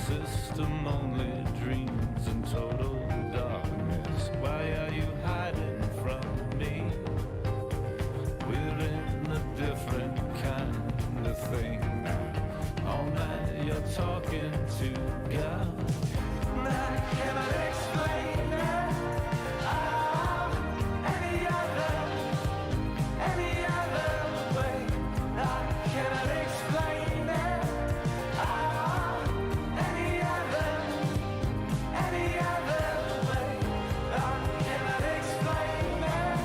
system only dreams in total darkness. Why are you hiding from me? We're in a different kind of thing. All night you're talking to God. And I cannot explain it. Any other way. I cannot explain it. Any other way. I cannot explain it.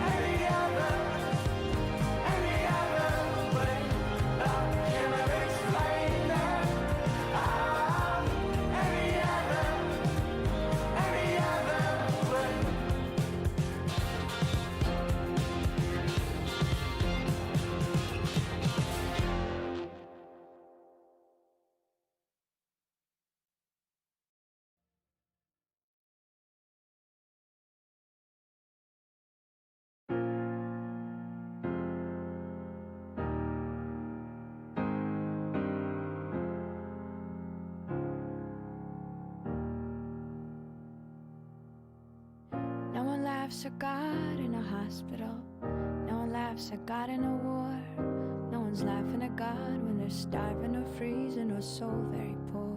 Any other way. I cannot explain it. Any other way. No one laughs at God in a hospital. No one laughs at God in a war. No one's laughing at God when they're starving or freezing or so very poor.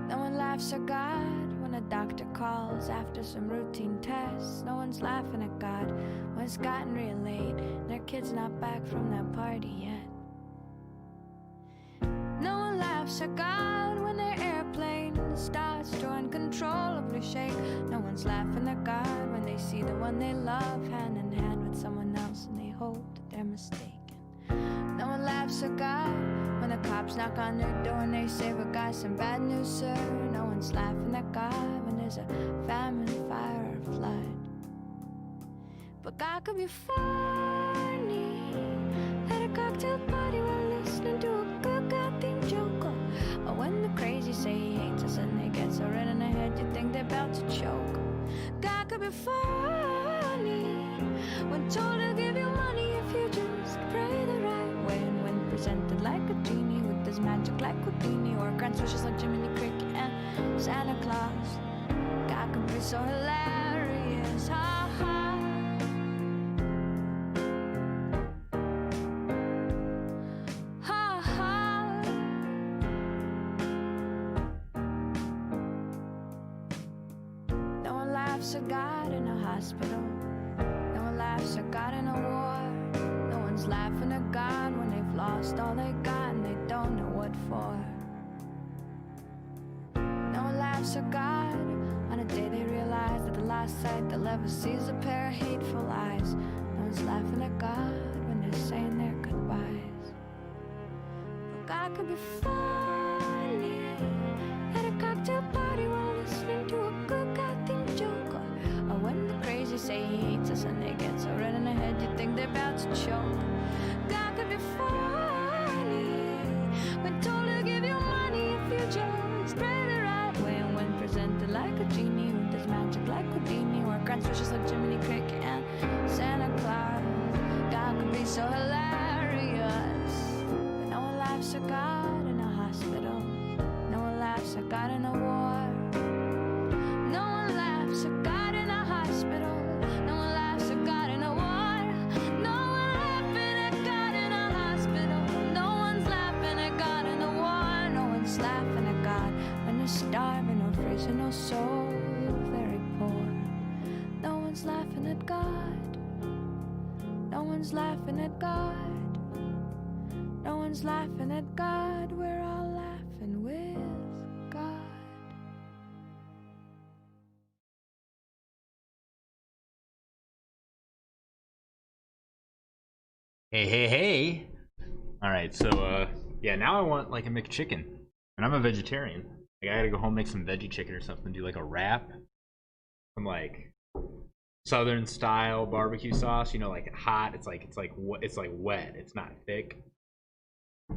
No one laughs at God when a doctor calls after some routine tests. No one's laughing at God when it's gotten real late and their kid's not back from that party yet. No one laughs at God when their airplane starts to uncontrollably shake. No one's laughing at God when they see the one they love hand in hand with someone else and they hope that they're mistaken. No one laughs at God when the cops knock on their door and they say, "We got some bad news, sir." No one's laughing at God when there's a famine, fire, or flood. But God could be funny at a cocktail party while listening to a good God-themed joke. Or when the crazy say he hates us and they get so red in the head you think they're about to choke. God could be funny when told to give you money if you just pray the right way. And when presented like a genie with his magic like Houdini, or grants wishes like Jiminy Cricket and Santa Claus. God could be so hilarious, ha ha. Ha ha. No one laughs at God in a hospital. No one laughs at God in a war. No one's laughing at God when they've lost all they got and they don't know what for. No one laughs at God on a day they realize that the last sight they'll ever see is a pair of hateful eyes. No one's laughing at God when they're saying their goodbyes. But God could be funny at a cocktail party while listening to a good God-themed joke. Or when the crazy say he hates us and they get so red in the head you think they're about to choke. God could be funny when told to give you money if you just pray the right way. And when presented like a genie with his magic like Houdini, or grants wishes like Jiminy Cricket and Santa Claus. God could be so hilarious. But no one laughs at God in a hospital. No one laughs at God in a war. No one laughs at God in a hospital. No one laughs at God in a war. No one laughing at God in a hospital. No one's laughing at God in a war. No one's laughing at God when they're starving or freezing or so very poor. No one's laughing at God. No one's laughing at God. No one's laughing at God. We're all laughing with God. Hey. All right, so yeah, now I want like a McChicken, and I'm a vegetarian. Like I gotta go home make some veggie chicken or something. Do like a wrap, some like Southern style barbecue sauce. You know, like hot. It's like wet. It's not thick. A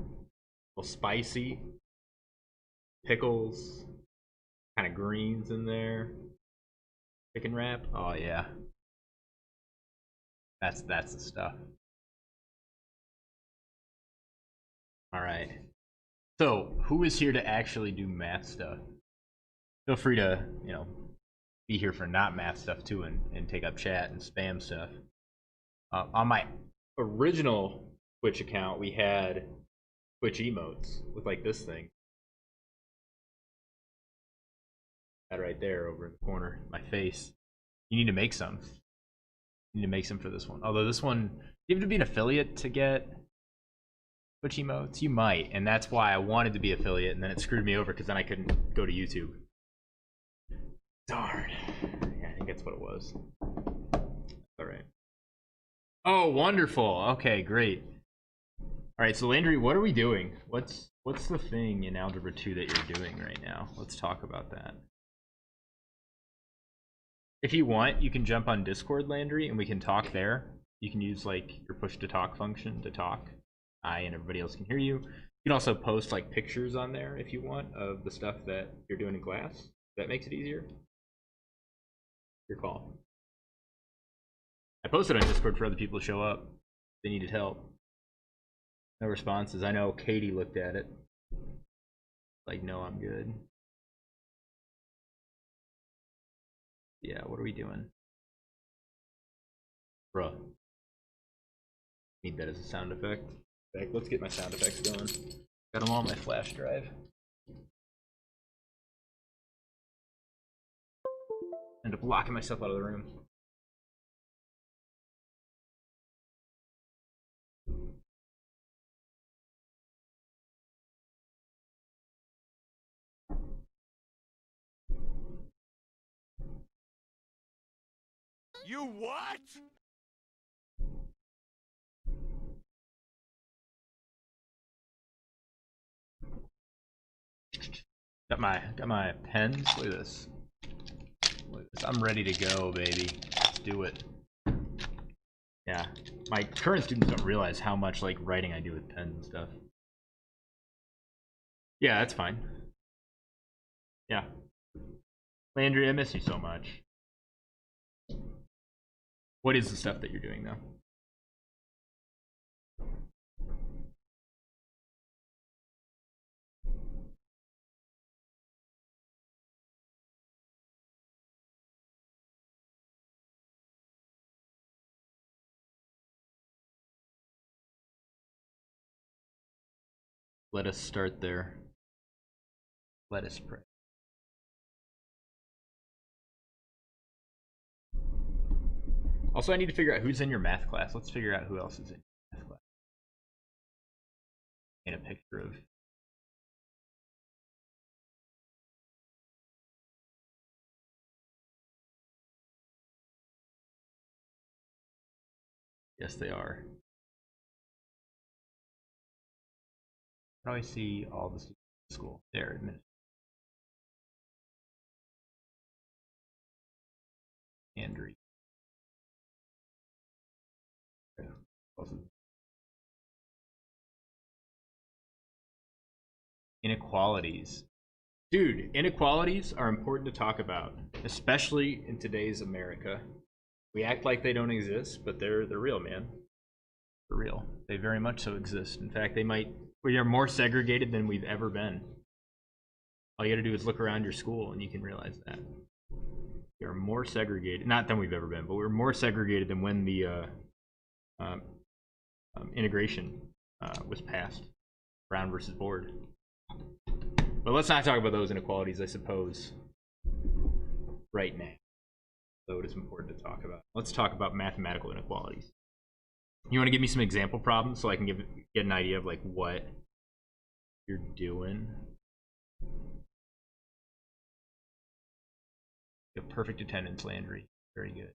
little spicy. Pickles, kind of greens in there. Chicken wrap. Oh yeah, that's the stuff. All right. So, who is here to actually do math stuff? Feel free to, be here for not math stuff too, and take up chat and spam stuff. On my original Twitch account, we had Twitch emotes with like this thing. That right there over in the corner, my face. You need to make some. You need to make some for this one. Although this one, you have to be an affiliate to get Twitch emotes. You might, and that's why I wanted to be affiliate, and then it screwed me over because then I couldn't go to YouTube. Darn. Yeah, I think that's what it was. All right. Oh, wonderful. Okay, great. All right, so Landry, what are we doing? What's the thing in Algebra 2 that you're doing right now? Let's talk about that. If you want, you can jump on Discord, Landry, and we can talk there. You can use like your push to talk function to talk. I and everybody else can hear you. You can also post like pictures on there if you want of the stuff that you're doing in class. That makes it easier. Your call. I posted on Discord for other people to show up. They needed help. No responses. I know Katie looked at it. Like, no, I'm good. Yeah, what are we doing? Bruh. Need that as a sound effect. Okay, let's get my sound effects going. Got them on my flash drive. End up locking myself out of the room. You what? Got my pens. Look at this. Look at this. I'm ready to go, baby. Let's do it. Yeah, my current students don't realize how much like writing I do with pens and stuff. Yeah, that's fine. Yeah. Landry, I miss you so much. What is the stuff that you're doing though? Let us start there. Let us pray. Also, I need to figure out who's in your math class. Let's figure out who else is in your math class. And a picture of. Yes, they are. How do I see all the students in school? There, administration. Andrew. Inequalities. Dude, inequalities are important to talk about, especially in today's America. We act like they don't exist, but they're real, man. For real. They very much so exist. In fact, we are more segregated than we've ever been. All you gotta do is look around your school and you can realize that. We are more segregated, not than we've ever been, but we're more segregated than when the integration was passed. Brown versus Board. But let's not talk about those inequalities, I suppose, right now. Though it is important to talk about. Let's talk about mathematical inequalities. You want to give me some example problems so I can get an idea of like what you're doing? You have perfect attendance, Landry. Very good.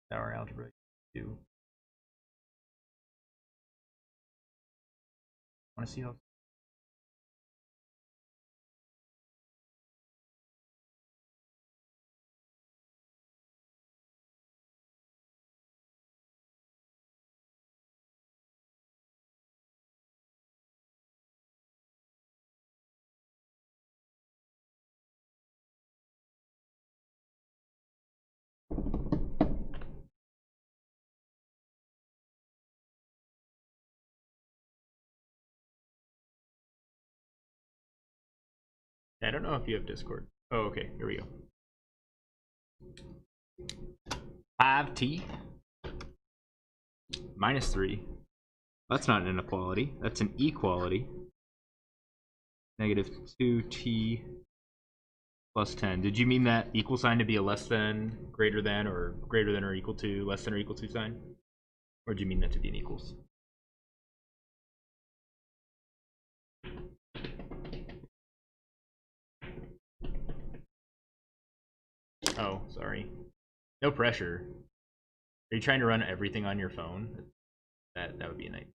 Our algebra 2. Want to see how I don't know if you have Discord. Oh, okay. Here we go. 5t minus 3. That's not an inequality. That's an equality. Negative 2t plus 10. Did you mean that equal sign to be a less than, greater than or equal to, less than or equal to sign? Or do you mean that to be an equals? Oh, sorry. No pressure. Are you trying to run everything on your phone? That would be a night.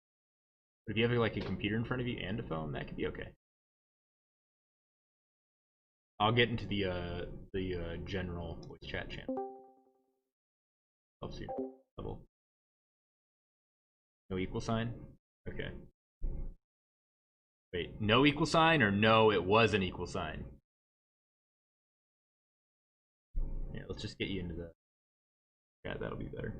But if you have like a computer in front of you and a phone, that could be okay. I'll get into the general voice chat channel. Helps you. Level. No equal sign? Okay. Wait, no equal sign or no, it was an equal sign? Yeah, let's just get you into the... Yeah, that'll be better.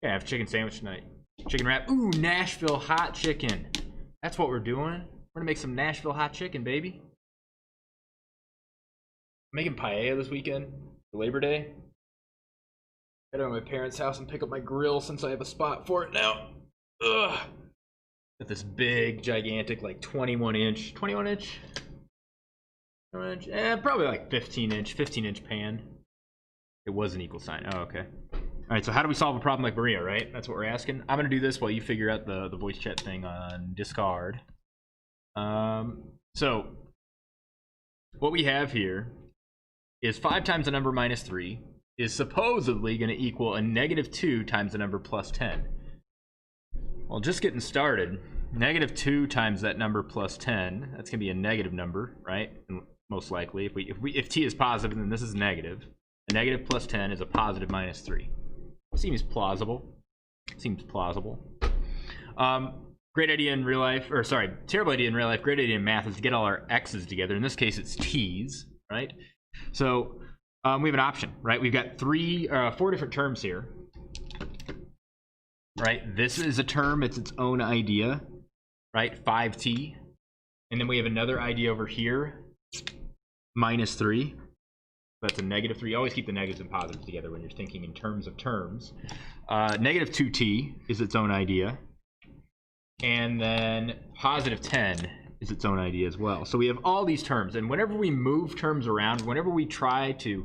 Yeah, I have chicken sandwich tonight. Chicken wrap. Ooh, Nashville hot chicken. That's what we're doing. We're gonna make some Nashville hot chicken, baby. I'm making paella this weekend for Labor Day. Head over to my parents' house and pick up my grill since I have a spot for it now. Ugh. Got this big, gigantic, like 21 inch, probably like 15 inch pan. It was an equal sign. Oh, okay. All right, so how do we solve a problem like Maria, right? That's what we're asking. I'm going to do this while you figure out the voice chat thing on Discard. So what we have here is 5 times the number minus 3 is supposedly going to equal a negative 2 times the number plus 10. Well, just getting started, negative 2 times that number plus 10, that's going to be a negative number, right? And most likely, if t is positive, then this is negative. A negative plus 10 is a positive minus 3. Seems plausible. Great idea in real life, or sorry, terrible idea in real life, great idea in math is to get all our x's together. In this case, it's t's, right? So we have an option, right? We've got 4 different terms here, right? This is a term, it's its own idea, right? 5t. And then we have another idea over here, minus 3. That's a negative 3. You always keep the negatives and positives together when you're thinking in terms of terms. Negative 2t is its own idea. And then positive 10 is its own idea as well. So we have all these terms. And whenever we move terms around, whenever we try to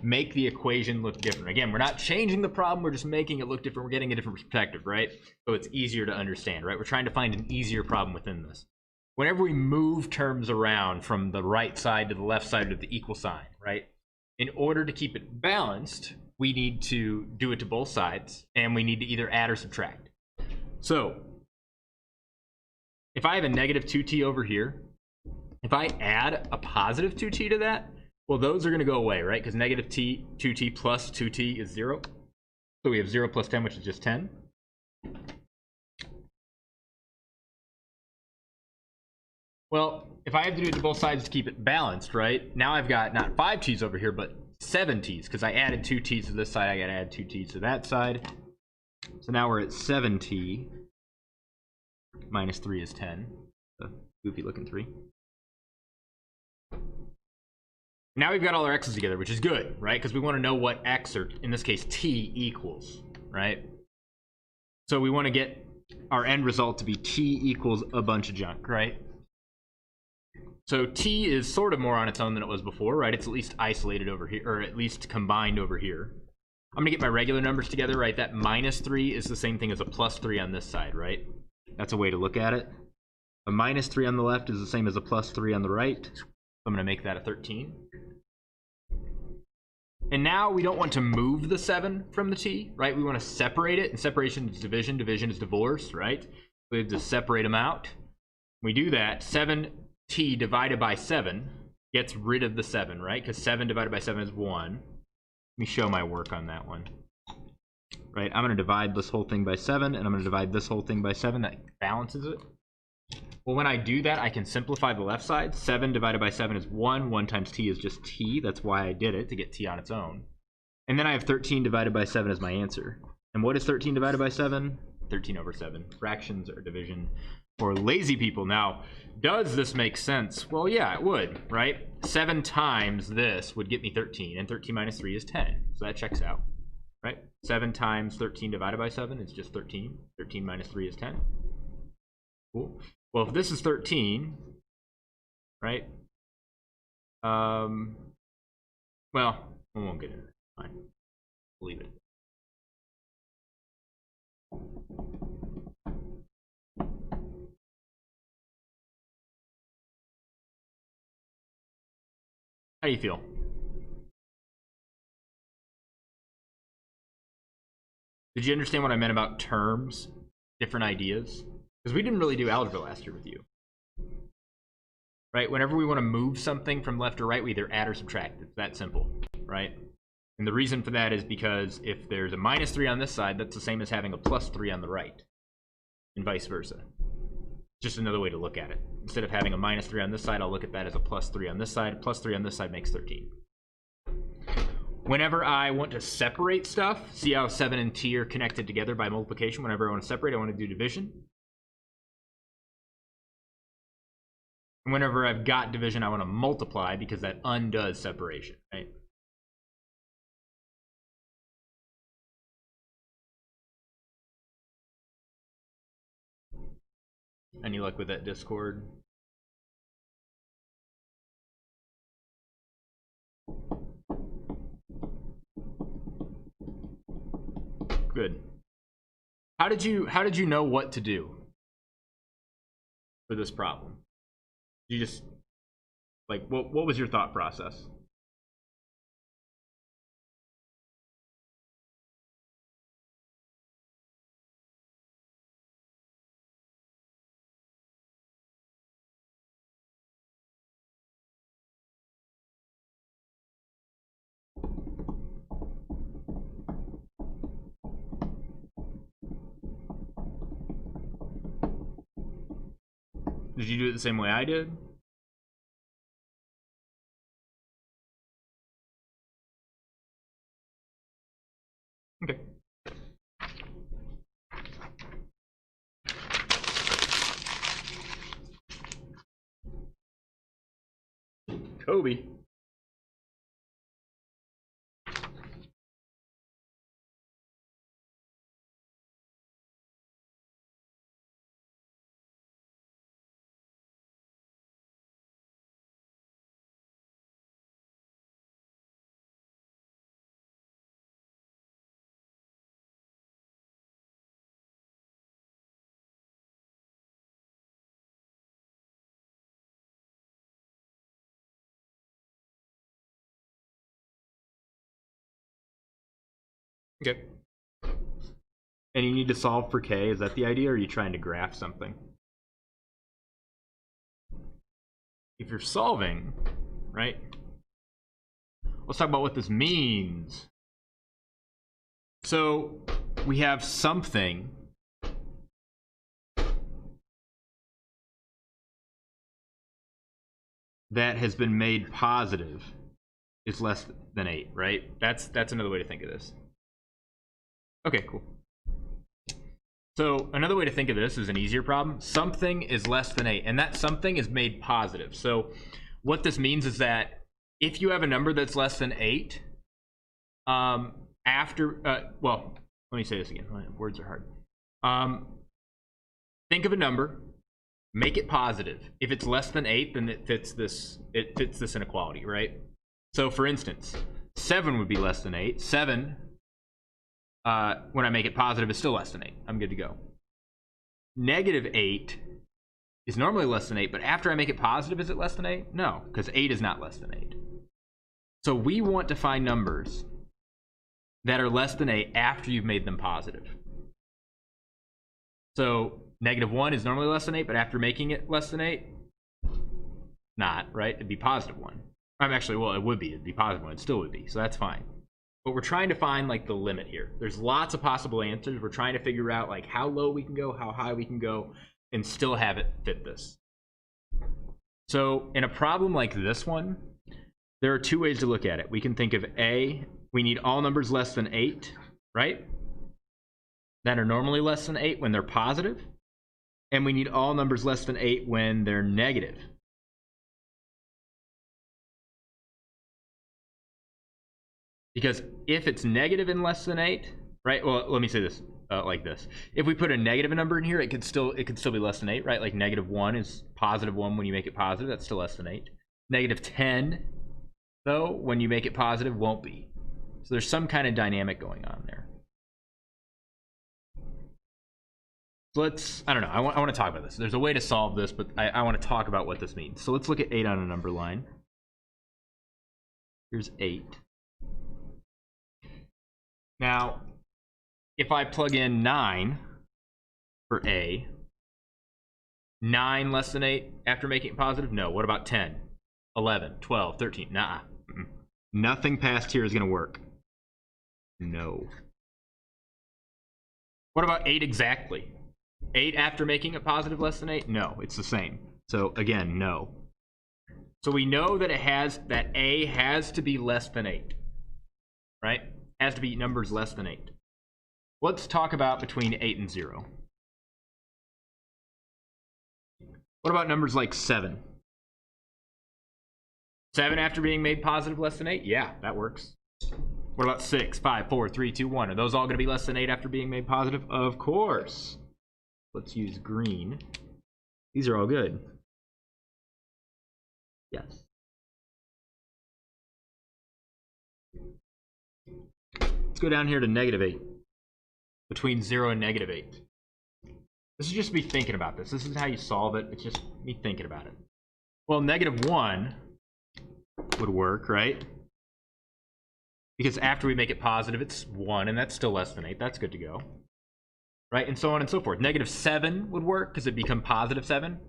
make the equation look different, again, we're not changing the problem, we're just making it look different. We're getting a different perspective, right? So it's easier to understand, right? We're trying to find an easier problem within this. Whenever we move terms around from the right side to the left side of the equal sign, right? In order to keep it balanced, we need to do it to both sides, and we need to either add or subtract. So if I have a negative 2t over here, if I add a positive 2t to that, well, those are going to go away, right? Because negative 2t plus 2t is 0. So we have 0 plus 10, which is just 10. Well, if I have to do it to both sides to keep it balanced, right? Now I've got not 5 t's over here, but 7 t's, because I added 2 t's to this side, I gotta add 2 t's to that side. So now we're at 7t minus 3 is 10. A goofy looking 3. Now we've got all our x's together, which is good, right? Because we want to know what x, or in this case t, equals, right? So we want to get our end result to be t equals a bunch of junk, right? So t is sort of more on its own than it was before, right? It's at least isolated over here, or at least combined over here. I'm gonna get my regular numbers together, right? That minus 3 is the same thing as a plus 3 on this side, right? That's a way to look at it. A minus 3 on the left is the same as a plus 3 on the right. So I'm gonna make that a 13. And now we don't want to move the 7 from the t, right? We want to separate it, and separation is division, division is divorce, right? We have to separate them out. When we do that, 7t divided by 7 gets rid of the 7, right? Because 7 divided by 7 is 1. Let me show my work on that one. Right, I'm going to divide this whole thing by 7, and I'm going to divide this whole thing by 7. That balances it. Well, when I do that, I can simplify the left side. 7 divided by 7 is 1. 1 times t is just t. That's why I did it, to get t on its own. And then I have 13 divided by 7 as my answer. And what is 13 divided by 7? 13 over 7. Fractions or division for lazy people. Now, does this make sense? Well, yeah, it would, right? 7 times this would get me 13, and 13 minus 3 is 10. So that checks out, right? 7 times 13 divided by 7 is just 13. 13 minus 3 is 10. Cool. Well, if this is 13, right? Well, we won't get into it. Fine. We'll leave it. How do you feel? Did you understand what I meant about terms? Different ideas? Because we didn't really do algebra last year with you. Right? Whenever we want to move something from left to right, we either add or subtract. It's that simple, right? And the reason for that is because if there's a minus 3 on this side, that's the same as having a plus 3 on the right. And vice versa. Just another way to look at it. Instead of having a minus 3 on this side, I'll look at that as a plus 3 on this side. Plus 3 on this side makes 13. Whenever I want to separate stuff, see how 7 and t are connected together by multiplication? Whenever I want to separate, I want to do division. And whenever I've got division, I want to multiply because that undoes separation, right? Any luck with that Discord? Good. How did you know what to do for this problem? You just like what was your thought process? Did you do it the same way I did? Okay. Kobe. Okay. And you need to solve for k. Is that the idea, or are you trying to graph something? If you're solving, right? Let's talk about what this means. So we have something that has been made positive is less than 8, right? That's another way to think of this. Okay, cool. So another way to think of this is an easier problem. Something is less than 8, and that something is made positive. So what this means is that if you have a number that's less than 8, well, let me say this again. Words are hard. Think of a number, make it positive. If it's less than 8, then it fits this inequality, right? So for instance, 7 would be less than 8. 7, when I make it positive, is still less than 8. I'm good to go. Negative 8 is normally less than 8, but after I make it positive, is it less than 8? No, because 8 is not less than 8. So we want to find numbers that are less than 8 after you've made them positive. So negative 1 is normally less than 8, but after making it less than 8, not, right? It'd be positive 1. Actually, well, it would be. It'd be positive 1. It still would be, so that's fine. But we're trying to find like the limit here. There's lots of possible answers. We're trying to figure out like how low we can go, how high we can go. and still have it fit this. So in a problem like this one, there are two ways to look at it. We can think of A, we need all numbers less than 8, right? That are normally less than 8 when they're positive. And we need all numbers less than 8 when they're negative. Because if it's negative and less than 8, right? Well, let me say this like this. If we put a negative number in here, it could still be less than 8, right? Like -1 is +1 when you make it positive. That's still less than 8. -10, though, when you make it positive, won't be. So there's some kind of dynamic going on there. So I don't know. I want to talk about this. There's a way to solve this, but I want to talk about what this means. So let's look at 8 on a number line. Here's 8. Now, if I plug in 9 for A, 9 less than 8 after making it positive? No. What about 10, 11, 12, 13? Nah. Nothing past here is going to work. No. What about 8 exactly? 8 after making it positive less than 8? No, it's the same. So again, no. So we know that A has to be less than 8, right? Has to be numbers less than 8. Let's talk about between 8 and 0. What about numbers like 7? 7 after being made positive less than 8? Yeah, that works. What about 6, 5, 4, 3, 2, 1? Are those all going to be less than 8 after being made positive? Of course. Let's use green. These are all good. Yes. Let's go down here to -8. Between 0 and -8. This is just me thinking about this. This is how you solve it. It's just me thinking about it. Well, -1 would work, right? Because after we make it positive, it's 1, and that's still less than 8. That's good to go. Right? And so on and so forth. -7 would work because it become +7,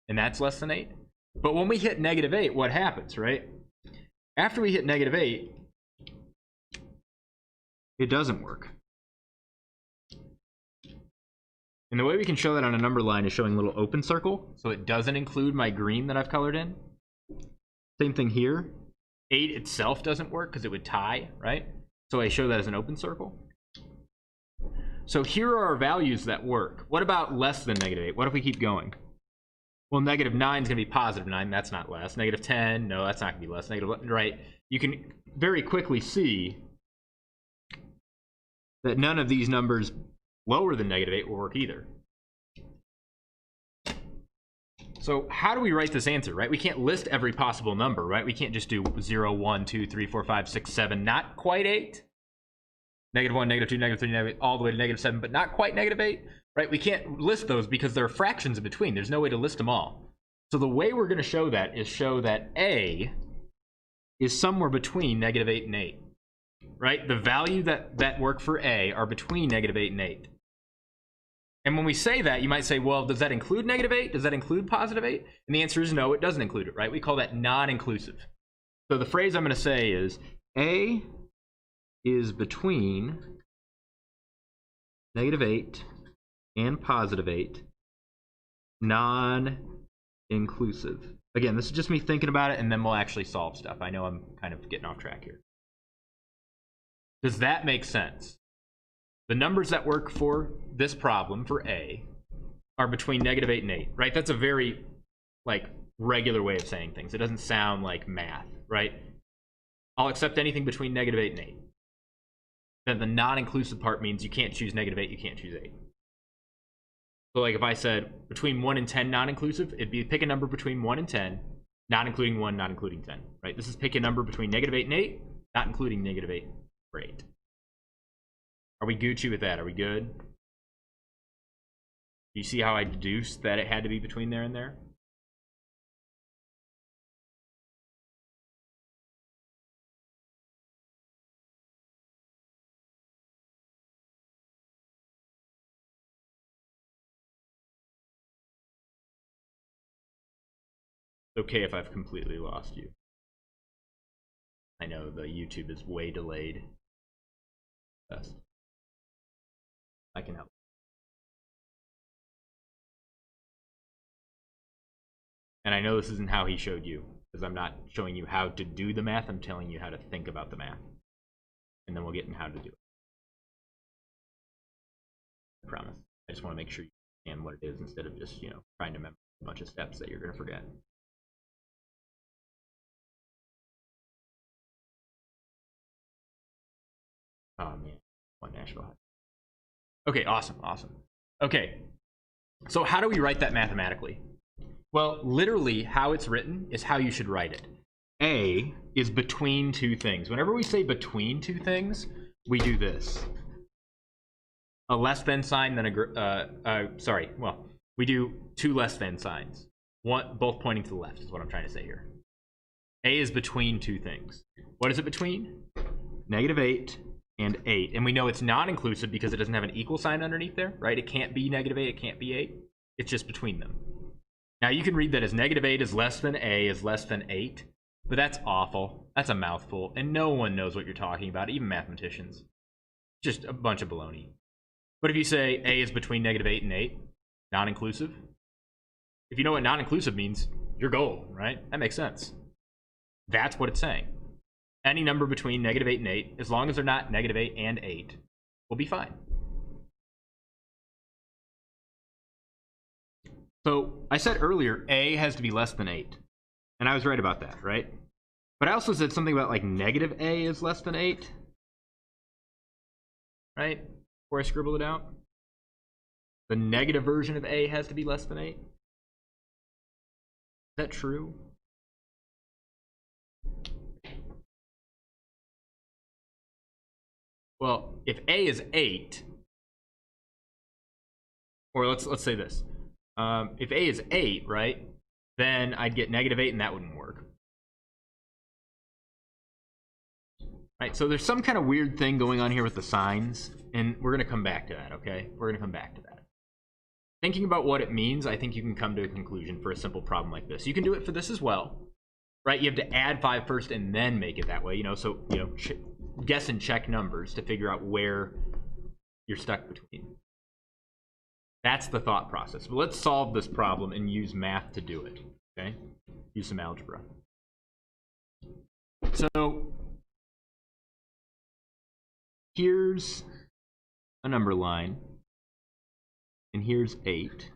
and that's less than 8. But when we hit -8, what happens, right? After we hit -8, it doesn't work. And the way we can show that on a number line is showing a little open circle, so it doesn't include my green that I've colored in. Same thing here. 8 itself doesn't work because it would tie, right? So I show that as an open circle. So here are our values that work. What about less than -8? What if we keep going? Well, -9 is going to be +9. That's not less. -10, no, that's not going to be less. Right? You can very quickly see that none of these numbers lower than -8 will work either. So how do we write this answer, right? We can't list every possible number, right? We can't just do 0, 1, 2, 3, 4, 5, 6, 7, not quite 8. -1, -2, -3, -8, all the way to -7, but not quite -8, right? We can't list those because there are fractions in between. There's no way to list them all. So the way we're going to show that is show that A is somewhere between -8 and 8, right? The value that work for A are between -8 and 8. And when we say that, you might say, well, does that include -8? Does that include +8? And the answer is no, it doesn't include it, right? We call that non-inclusive. So the phrase I'm going to say is A is between -8 and +8, non-inclusive. Again, this is just me thinking about it, and then we'll actually solve stuff. I know I'm kind of getting off track here. Does that make sense? The numbers that work for this problem, for A, are between -8 and 8, right? That's a very, regular way of saying things. It doesn't sound like math, right? I'll accept anything between -8 and 8. Then the non-inclusive part means you can't choose -8, you can't choose 8. So if I said between 1 and 10 non-inclusive, it'd be pick a number between 1 and 10, not including 1, not including 10, right? This is pick a number between -8 and 8, not including -8 or 8. Are we Gucci with that? Are we good? Do you see how I deduced that it had to be between there and there? It's okay if I've completely lost you. I know the YouTube is way delayed. Best. I can help. And I know this isn't how he showed you, because I'm not showing you how to do the math, I'm telling you how to think about the math. And then we'll get into how to do it. I promise. I just want to make sure you understand what it is instead of just, you know, trying to memorize a bunch of steps that you're going to forget. Oh man, one Nashville High. Okay, awesome. Okay, so how do we write that mathematically? Well, literally, how it's written is how you should write it. A is between two things. Whenever we say between two things, we do this. A less than sign, then we do two less than signs. Both pointing to the left is what I'm trying to say here. A is between two things. What is it between? -8 and 8. And we know it's non-inclusive because it doesn't have an equal sign underneath there, right? It can't be -8, it can't be 8. It's just between them. Now you can read that as -8 is less than A is less than 8, but that's awful. That's a mouthful, and no one knows what you're talking about, even mathematicians. Just a bunch of baloney. But if you say A is between -8 and 8, non-inclusive, if you know what non-inclusive means, you're gold, right? That makes sense. That's what it's saying. Any number between -8 and 8, as long as they're not -8 and 8, will be fine. So I said earlier, A has to be less than 8. And I was right about that, right? But I also said something about like -A is less than 8. Right? Before I scribbled it out. The negative version of A has to be less than 8. Is that true? Well, if A is 8, or let's say this. If A is 8, right, then I'd get -8 and that wouldn't work. Right, so there's some kind of weird thing going on here with the signs, and we're going to come back to that, okay? We're going to come back to that. Thinking about what it means, I think you can come to a conclusion for a simple problem like this. You can do it for this as well, right? You have to add 5 first and then make it that way, you know, so, you know, guess and check numbers to figure out where you're stuck between. That's the thought process. But let's solve this problem and use math to do it, okay? Use some algebra. So here's a number line, and here's 8.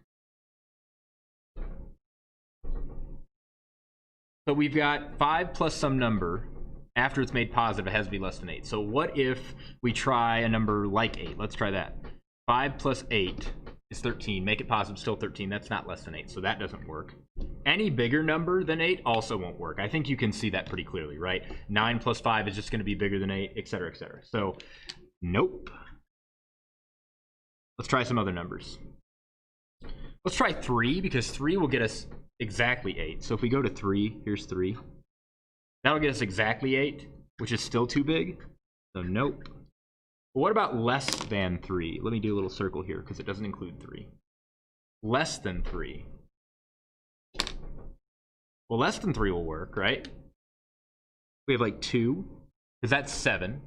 So we've got 5 plus some number. After it's made positive, it has to be less than 8. So what if we try a number like 8? Let's try that. 5 plus 8 is 13. Make it positive, still 13. That's not less than 8, so that doesn't work. Any bigger number than 8 also won't work. I think you can see that pretty clearly, right? 9 plus 5 is just going to be bigger than 8, etc., etc. So, nope. Let's try some other numbers. Let's try 3, because 3 will get us exactly 8. So if we go to 3, here's 3. That'll get us exactly 8, which is still too big. So nope. But what about less than 3? Let me do a little circle here because it doesn't include 3. Less than 3. Well, less than 3 will work, right? We have like 2, because that's 7.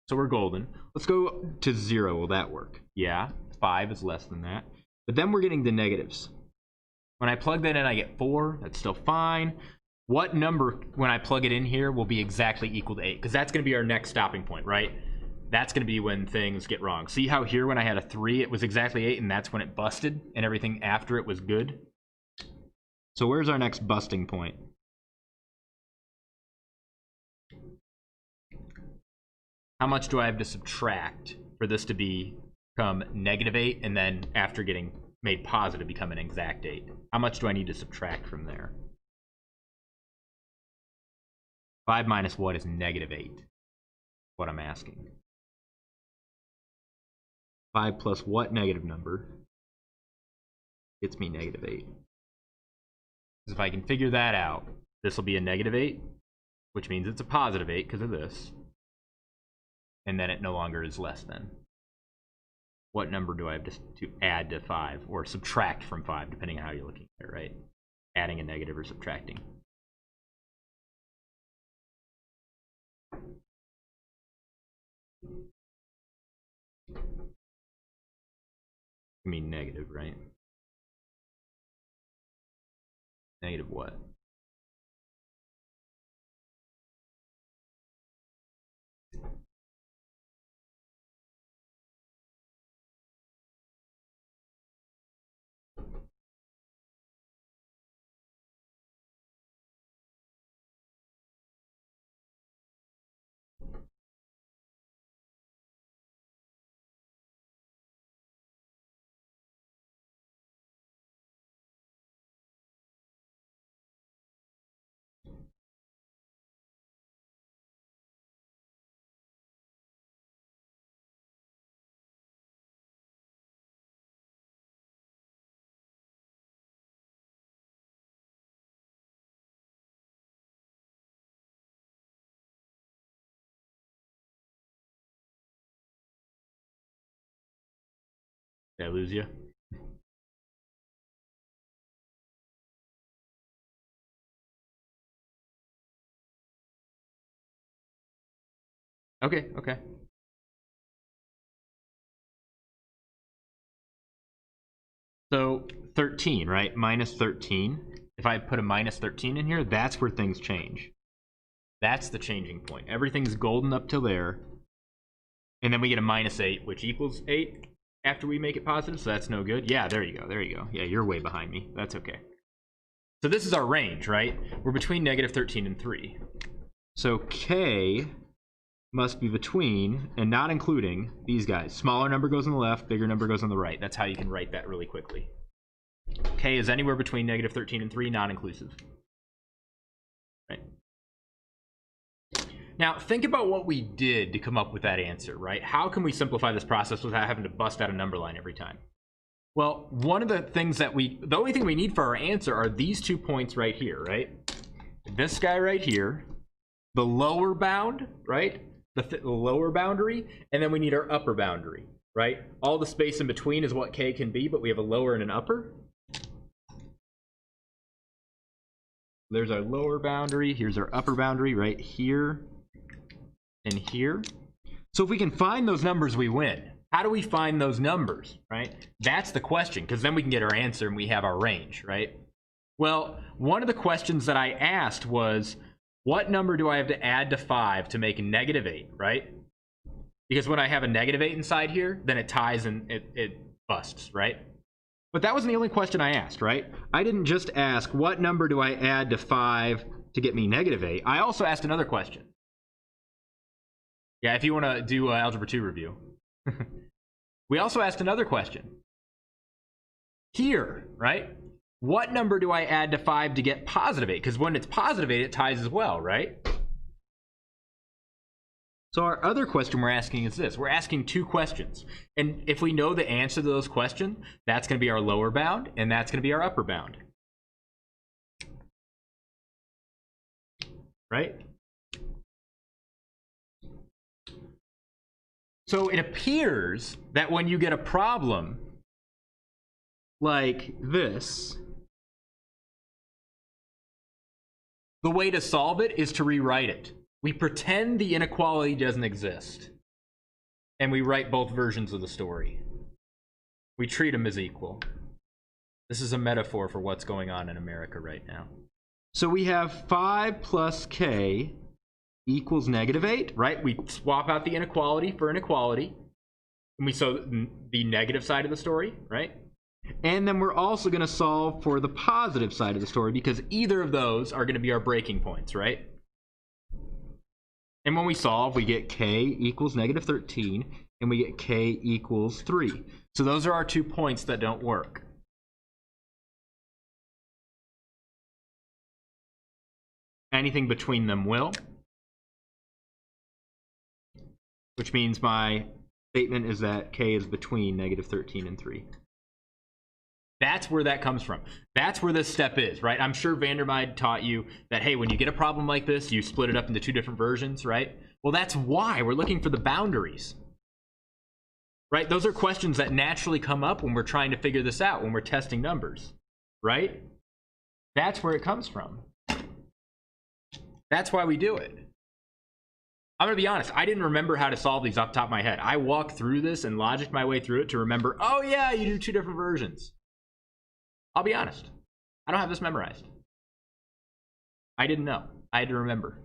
So we're golden. Let's go to 0. Will that work? Yeah. 5 is less than that. But then we're getting the negatives. When I plug that in, I get 4. That's still fine. What number, when I plug it in here, will be exactly equal to 8? Because that's going to be our next stopping point, right? That's going to be when things get wrong. See how here when I had a 3, it was exactly 8, and that's when it busted, and everything after it was good? So where's our next busting point? How much do I have to subtract for this to become -8, and then after getting made positive, become an exact 8? How much do I need to subtract from there? 5 minus what is -8? What I'm asking. 5 plus what negative number gets me -8? Because if I can figure that out, this will be a -8, which means it's a positive 8 because of this. And then it no longer is less than. What number do I have to add to 5 or subtract from 5, depending on how you're looking at it, right? Adding a negative or subtracting. I mean negative, right? Negative what? Did I lose you? Okay, okay. So 13, right? Minus 13. If I put a minus 13 in here, that's where things change. That's the changing point. Everything's golden up till there. And then we get a minus 8, which equals 8 after we make it positive, so that's no good. Yeah, there you go, there you go. Yeah, you're way behind me. That's okay. So this is our range, right? We're between negative 13 and 3. So k must be between, and not including, these guys. Smaller number goes on the left, bigger number goes on the right. That's how you can write that really quickly. K is anywhere between negative 13 and 3, non-inclusive. Right? Now, think about what we did to come up with that answer, right? How can we simplify this process without having to bust out a number line every time? Well, one of the things that the only thing we need for our answer are these 2 points right here, right? This guy right here, the lower bound, right? The lower boundary, and then we need our upper boundary, right? All the space in between is what k can be, but we have a lower and an upper. There's our lower boundary. Here's our upper boundary right here and here. So if we can find those numbers, we win. How do we find those numbers, right? That's the question, because then we can get our answer and we have our range, right? Well, one of the questions that I asked was, what number do I have to add to 5 to make a negative 8, right? Because when I have a negative 8 inside here, then it ties and it busts, right? But that wasn't the only question I asked, right? I didn't just ask, what number do I add to 5 to get me negative 8? I also asked another question. Yeah, if you want to do Algebra 2 review. We also asked another question. Here, right? What number do I add to 5 to get positive 8? Because when it's positive 8, it ties as well, right? So our other question we're asking is this. We're asking 2 questions. And if we know the answer to those questions, that's going to be our lower bound, and that's going to be our upper bound. Right? So it appears that when you get a problem like this, the way to solve it is to rewrite it. We pretend the inequality doesn't exist, and we write both versions of the story. We treat them as equal. This is a metaphor for what's going on in America right now. So we have 5 plus k equals negative 8, right? We swap out the inequality for inequality, and we show the negative side of the story, right? And then we're also going to solve for the positive side of the story, because either of those are going to be our breaking points, right? And when we solve, we get k equals negative 13, and we get k equals 3. So those are our 2 points that don't work. Anything between them will, which means my statement is that k is between negative 13 and 3. That's where that comes from. That's where this step is, right? I'm sure Vandermeide taught you that, hey, when you get a problem like this, you split it up into 2 different versions, right? Well, that's why we're looking for the boundaries, right? Those are questions that naturally come up when we're trying to figure this out, when we're testing numbers, right? That's where it comes from. That's why we do it. I'm going to be honest, I didn't remember how to solve these off the top of my head. I walked through this and logicked my way through it to remember, oh yeah, you do 2 different versions. I'll be honest, I don't have this memorized. I didn't know. I had to remember.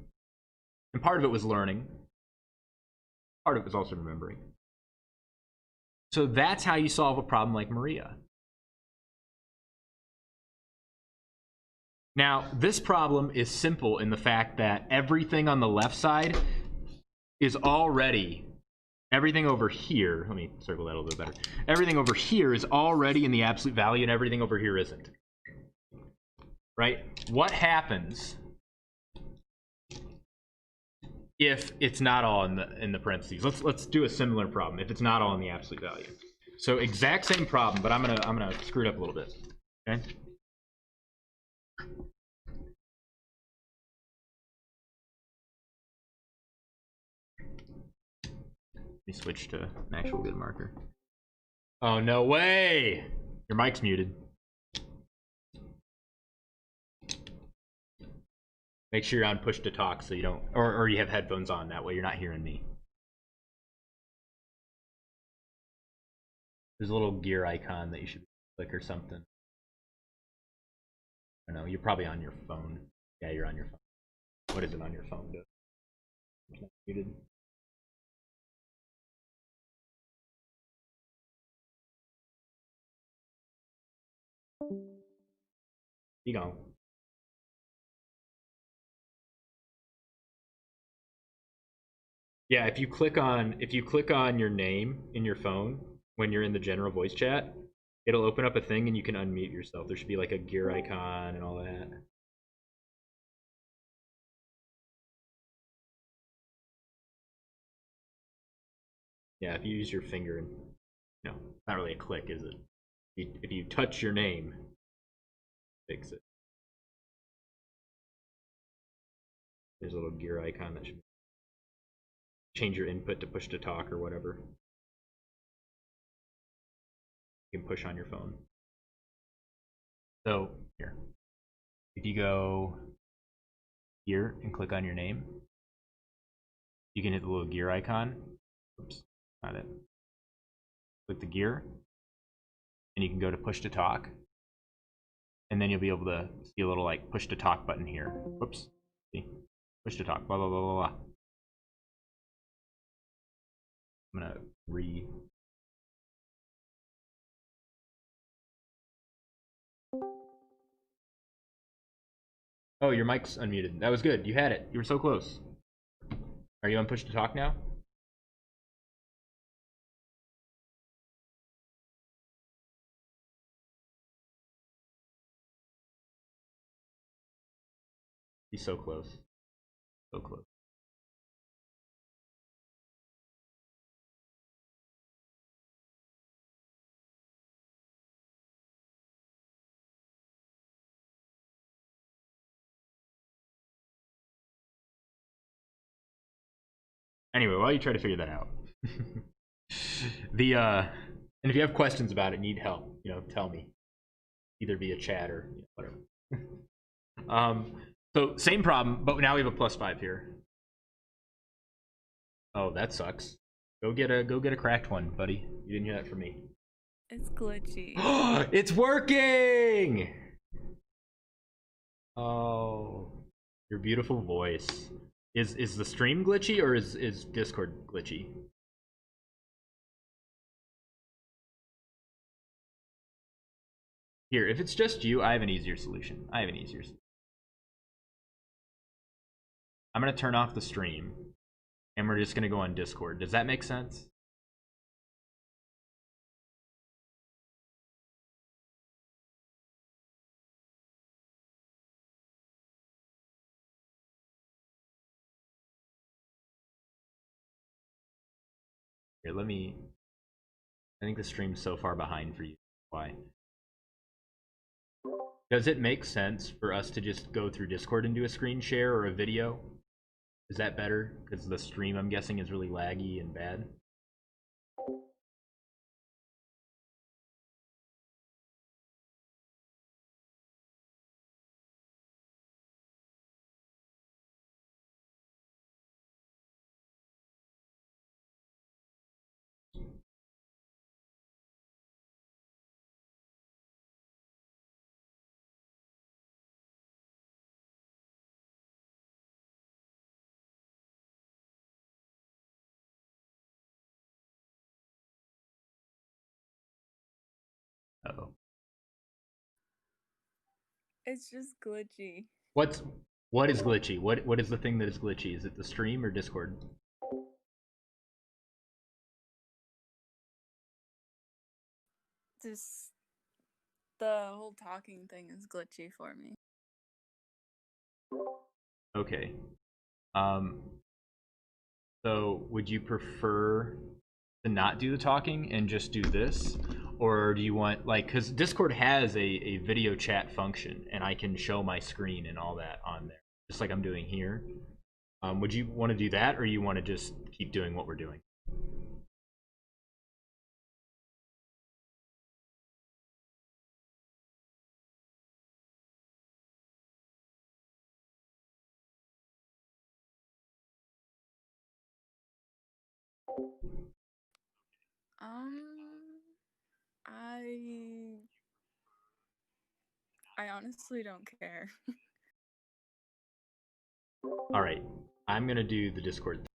And part of it was learning. Part of it was also remembering. So that's how you solve a problem like Maria. Now, this problem is simple in the fact that everything on the left side is already, everything over here, let me circle that a little bit better. Everything over here is already in the absolute value and everything over here isn't. Right? What happens if it's not all in the parentheses? Let's do a similar problem if it's not all in the absolute value. So exact same problem, but I'm gonna screw it up a little bit. Okay? Let me switch to an actual good marker. Oh, no way! Your mic's muted. Make sure you're on push to talk so you don't, or you have headphones on, that way you're not hearing me. There's a little gear icon that you should click or something. I don't know, you're probably on your phone. Yeah, you're on your phone. What is it on your phone? It's not muted. You know. Yeah, if you click on your name in your phone when you're in the general voice chat, it'll open up a thing and you can unmute yourself. There should be like a gear icon and all that. Yeah, if you use your finger and, no, not really a click, is it? If you touch your name, fix it. There's a little gear icon that should change your input to push to talk or whatever. You can push on your phone. So here, if you go here and click on your name, you can hit the little gear icon. Oops, not it. Click the gear, and you can go to push to talk, and then you'll be able to see a little like push to talk button here. Whoops, see, push to talk, blah blah blah blah blah. I'm gonna Oh, your mic's unmuted. That was good. You had it. You were so close. Are you on push to talk now? He's so close. So close. Anyway, while you try to figure that out, and if you have questions about it, need help, tell me, either via chat or whatever. So same problem, but now we have a +5 here. Oh, that sucks. Go get a cracked one, buddy. You didn't hear that from me. It's glitchy. It's working! Oh, your beautiful voice. Is the stream glitchy or is Discord glitchy? Here, if it's just you, I have an easier solution. I'm gonna turn off the stream, and we're just gonna go on Discord. Does that make sense? Here, I think the stream's so far behind for you. Why? Does it make sense for us to just go through Discord and do a screen share or a video? Is that better? Because the stream, I'm guessing, is really laggy and bad. It's just glitchy. What is glitchy? What is the thing that is glitchy? Is it the stream or Discord? Just the whole talking thing is glitchy for me. Okay. Um so would you prefer to not do the talking and just do this? Or do you want like because Discord has a video chat function and I can show my screen and all that on there, just like I'm doing here. Would you want to do that or you want to just keep doing what we're doing? Um, I I honestly don't care. All right. I'm gonna do the Discord